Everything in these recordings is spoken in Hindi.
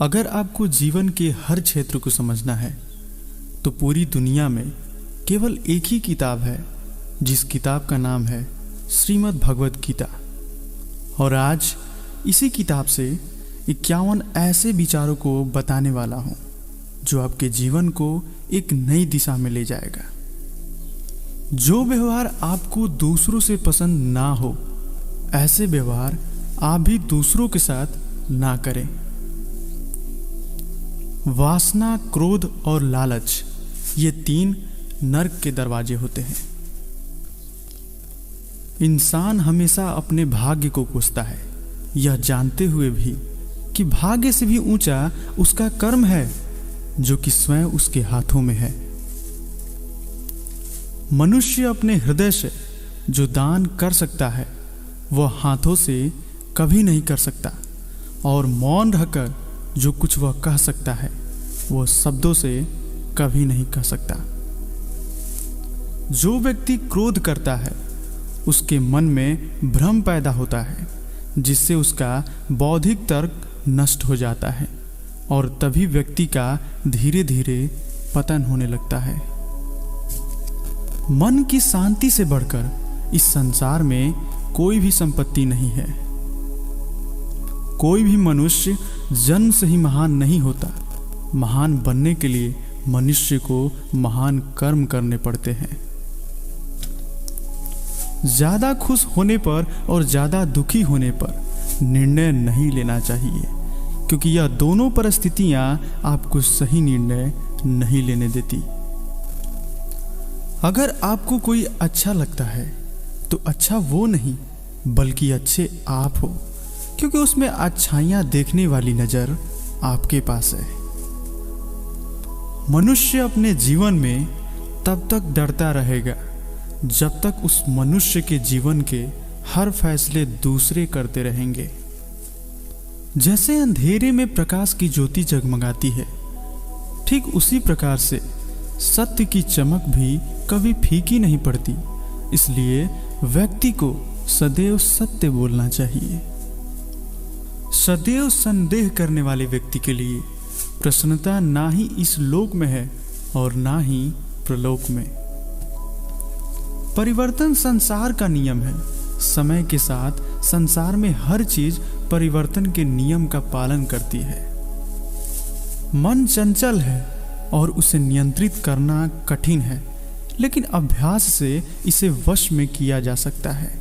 अगर आपको जीवन के हर क्षेत्र को समझना है तो पूरी दुनिया में केवल एक ही किताब है, जिस किताब का नाम है श्रीमद् भगवद गीता। और आज इसी किताब से 51 ऐसे विचारों को बताने वाला हूँ जो आपके जीवन को एक नई दिशा में ले जाएगा। जो व्यवहार आपको दूसरों से पसंद ना हो, ऐसे व्यवहार आप भी दूसरों के साथ ना करें। वासना, क्रोध और लालच, ये 3 नर्क के दरवाजे होते हैं। इंसान हमेशा अपने भाग्य को कोसता है, यह जानते हुए भी कि भाग्य से भी ऊंचा उसका कर्म है जो कि स्वयं उसके हाथों में है। मनुष्य अपने हृदय से जो दान कर सकता है वह हाथों से कभी नहीं कर सकता, और मौन रहकर जो कुछ वह कह सकता है वह शब्दों से कभी नहीं कह सकता। जो व्यक्ति क्रोध करता है उसके मन में भ्रम पैदा होता है, जिससे उसका बौद्धिक तर्क नष्ट हो जाता है और तभी व्यक्ति का धीरे धीरे पतन होने लगता है। मन की शांति से बढ़कर इस संसार में कोई भी संपत्ति नहीं है। कोई भी मनुष्य जन्म से ही महान नहीं होता। महान बनने के लिए मनुष्य को महान कर्म करने पड़ते हैं। ज्यादा खुश होने पर और ज्यादा दुखी होने पर निर्णय नहीं लेना चाहिए, क्योंकि यह दोनों परिस्थितियां आपको सही निर्णय नहीं लेने देती। अगर आपको कोई अच्छा लगता है तो अच्छा वो नहीं बल्कि अच्छे आप हो, क्योंकि उसमें अच्छाइयां देखने वाली नजर आपके पास है। मनुष्य अपने जीवन में तब तक डरता रहेगा जब तक उस मनुष्य के जीवन के हर फैसले दूसरे करते रहेंगे। जैसे अंधेरे में प्रकाश की ज्योति जगमगाती है, ठीक उसी प्रकार से सत्य की चमक भी कभी फीकी नहीं पड़ती। इसलिए व्यक्ति को सदैव सत्य बोलना चाहिए। सदैव संदेह करने वाले व्यक्ति के लिए प्रसन्नता ना ही इस लोक में है और ना ही प्रलोक में। परिवर्तन संसार का नियम है। समय के साथ संसार में हर चीज परिवर्तन के नियम का पालन करती है। मन चंचल है और उसे नियंत्रित करना कठिन है, लेकिन अभ्यास से इसे वश में किया जा सकता है।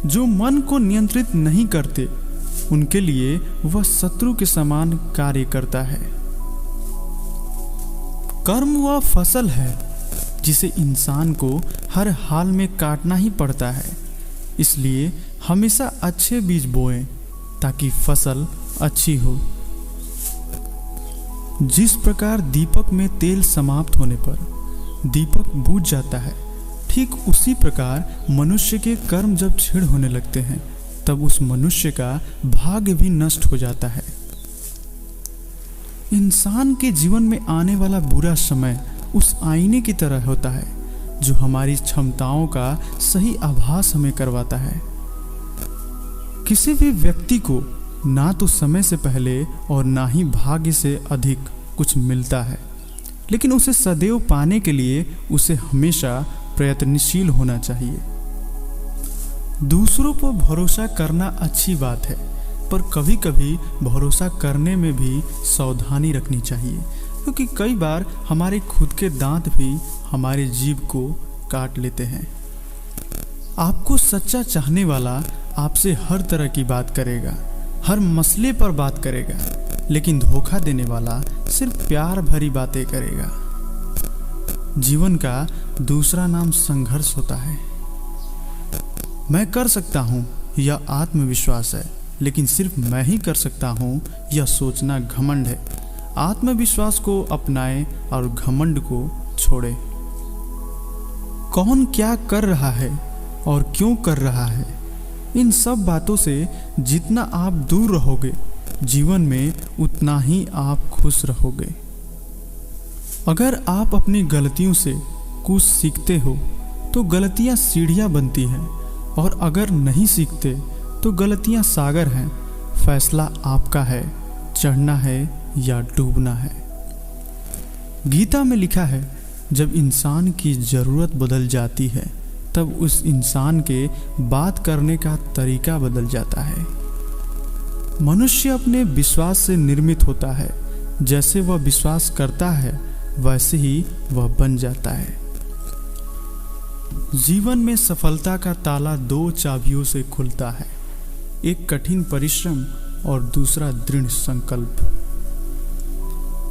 जो मन को नियंत्रित नहीं करते उनके लिए वह शत्रु के समान कार्य करता है। कर्म वह फसल है जिसे इंसान को हर हाल में काटना ही पड़ता है। इसलिए हमेशा अच्छे बीज बोएं ताकि फसल अच्छी हो। जिस प्रकार दीपक में तेल समाप्त होने पर दीपक बुझ जाता है, ठीक उसी प्रकार मनुष्य के कर्म जब क्षीण होने लगते हैं तब उस मनुष्य का भाग्य भी नष्ट हो जाता है। इंसान के जीवन में आने वाला बुरा समय उस आईने की तरह होता है जो हमारी क्षमताओं का सही आभास हमें करवाता है। किसी भी व्यक्ति को ना तो समय से पहले और ना ही भाग्य से अधिक कुछ मिलता है, लेकिन उसे सदैव पाने के लिए उसे हमेशा प्रयत्नशील होना चाहिए। दूसरों पर भरोसा करना अच्छी बात है, पर कभी कभी भरोसा करने में भी सावधानी रखनी चाहिए, क्योंकि कई बार हमारे खुद के दांत भी हमारे जीभ को काट लेते हैं। आपको सच्चा चाहने वाला आपसे हर तरह की बात करेगा, हर मसले पर बात करेगा, लेकिन धोखा देने वाला सिर्फ प्यार भरी बातें करेगा। जीवन का दूसरा नाम संघर्ष होता है। मैं कर सकता हूँ यह आत्मविश्वास है, लेकिन सिर्फ मैं ही कर सकता हूँ यह सोचना घमंड है। आत्मविश्वास को अपनाएं और घमंड को छोड़े। कौन क्या कर रहा है और क्यों कर रहा है, इन सब बातों से जितना आप दूर रहोगे जीवन में उतना ही आप खुश रहोगे। अगर आप अपनी गलतियों से कुछ सीखते हो तो गलतियां सीढ़ियां बनती हैं, और अगर नहीं सीखते तो गलतियां सागर हैं। फैसला आपका है, चढ़ना है या डूबना है। गीता में लिखा है, जब इंसान की ज़रूरत बदल जाती है तब उस इंसान के बात करने का तरीका बदल जाता है। मनुष्य अपने विश्वास से निर्मित होता है। जैसे वह विश्वास करता है वैसे ही वह बन जाता है। जीवन में सफलता का ताला 2 चाबियों से खुलता है, एक कठिन परिश्रम और दूसरा दृढ़ संकल्प।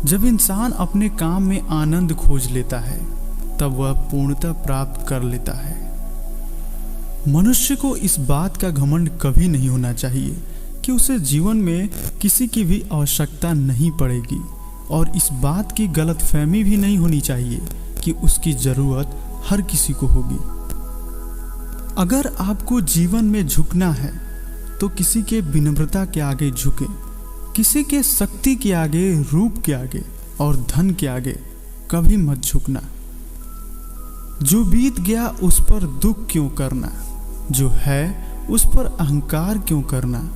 जब इंसान अपने काम में आनंद खोज लेता है तब वह पूर्णता प्राप्त कर लेता है। मनुष्य को इस बात का घमंड कभी नहीं होना चाहिए कि उसे जीवन में किसी की भी आवश्यकता नहीं पड़ेगी, और इस बात की गलतफहमी भी नहीं होनी चाहिए कि उसकी ज़रूरत हर किसी को होगी। अगर आपको जीवन में झुकना है तो किसी के विनम्रता के आगे झुके, किसी के शक्ति के आगे, रूप के आगे और धन के आगे कभी मत झुकना। जो बीत गया उस पर दुख क्यों करना, जो है उस पर अहंकार क्यों करना,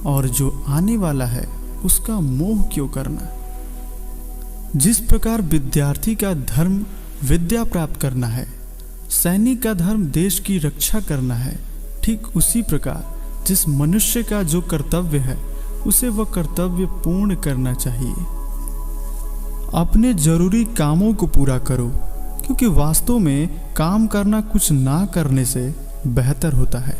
और जो आने वाला है उसका मोह क्यों करना। जिस प्रकार विद्यार्थी का धर्म विद्या प्राप्त करना है, सैनिक का धर्म देश की रक्षा करना है, ठीक उसी प्रकार जिस मनुष्य का जो कर्तव्य है उसे वह कर्तव्य पूर्ण करना चाहिए। अपने जरूरी कामों को पूरा करो, क्योंकि वास्तव में काम करना कुछ ना करने से बेहतर होता है।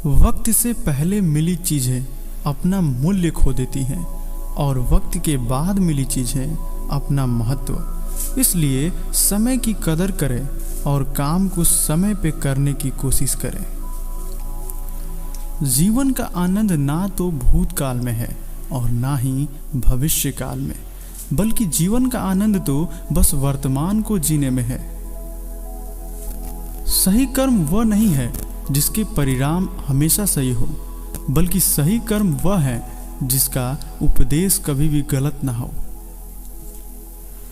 वक्त से पहले मिली चीजें अपना मूल्य खो देती हैं और वक्त के बाद मिली चीजें अपना महत्व। इसलिए समय की कदर करें और काम को समय पे करने की कोशिश करें। जीवन का आनंद ना तो भूतकाल में है और ना ही भविष्य काल में, बल्कि जीवन का आनंद तो बस वर्तमान को जीने में है। सही कर्म वह नहीं है जिसके परिणाम हमेशा सही हो, बल्कि सही कर्म वह है जिसका उपदेश कभी भी गलत ना हो।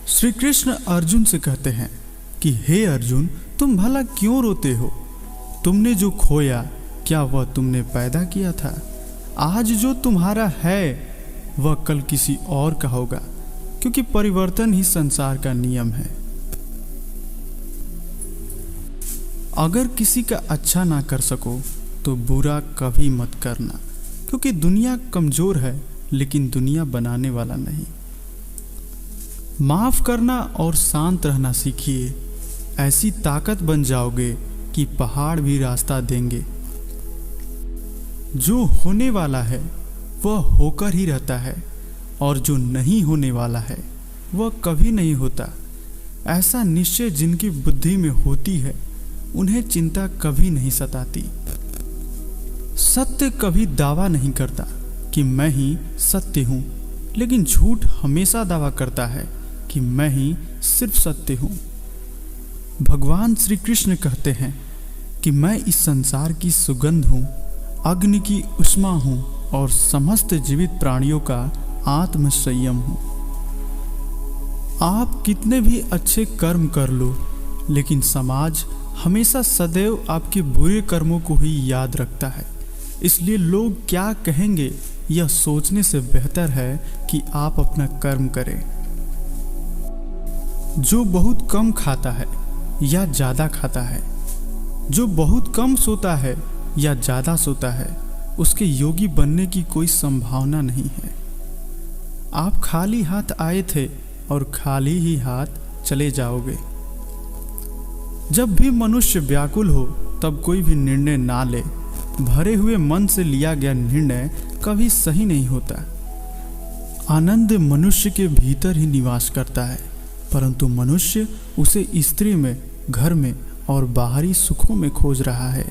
श्री कृष्ण अर्जुन से कहते हैं कि हे अर्जुन, तुम भला क्यों रोते हो? तुमने जो खोया क्या वह तुमने पैदा किया था? आज जो तुम्हारा है वह कल किसी और का होगा, क्योंकि परिवर्तन ही संसार का नियम है। अगर किसी का अच्छा ना कर सको तो बुरा कभी मत करना, क्योंकि दुनिया कमजोर है लेकिन दुनिया बनाने वाला नहीं। माफ करना और शांत रहना सीखिए, ऐसी ताकत बन जाओगे कि पहाड़ भी रास्ता देंगे। जो होने वाला है वह होकर ही रहता है, और जो नहीं होने वाला है वह कभी नहीं होता। ऐसा निश्चय जिनकी बुद्धि में होती है उन्हें चिंता कभी नहीं सताती। सत्य कभी दावा नहीं करता कि मैं ही सत्य हूँ, लेकिन झूठ हमेशा दावा करता है कि मैं ही सिर्फ सत्य हूँ। भगवान श्री कृष्ण कहते हैं कि मैं इस संसार की सुगंध हूँ, अग्नि की उष्मा हूँ और समस्त जीवित प्राणियों का आत्म संयम हूँ। आप कितने भी अच्छे कर्म कर लो, लेकिन समाज हमेशा सदैव आपके बुरे कर्मों को ही याद रखता है। इसलिए लोग क्या कहेंगे यह सोचने से बेहतर है कि आप अपना कर्म करें। जो बहुत कम खाता है या ज़्यादा खाता है, जो बहुत कम सोता है या ज़्यादा सोता है, उसके योगी बनने की कोई संभावना नहीं है। आप खाली हाथ आए थे और खाली ही हाथ चले जाओगे। जब भी मनुष्य व्याकुल हो तब कोई भी निर्णय ना ले। भरे हुए मन से लिया गया निर्णय कभी सही नहीं होता। आनंद मनुष्य के भीतर ही निवास करता है, परंतु मनुष्य उसे स्त्री में, घर में और बाहरी सुखों में खोज रहा है।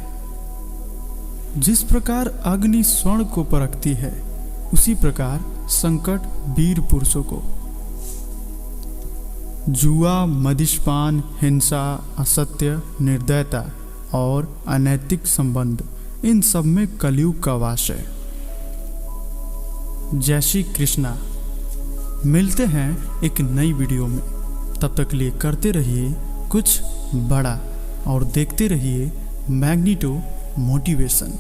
जिस प्रकार अग्नि स्वर्ण को परखती है, उसी प्रकार संकट वीर पुरुषों को। जुआ, मदिष्पान, हिंसा, असत्य, निर्दयता और अनैतिक संबंध, इन सब में कलयुग का वास है। जय श्री कृष्णा। मिलते हैं एक नई वीडियो में। तब तक लिए करते रहिए कुछ बड़ा और देखते रहिए मैग्नीटो मोटिवेशन।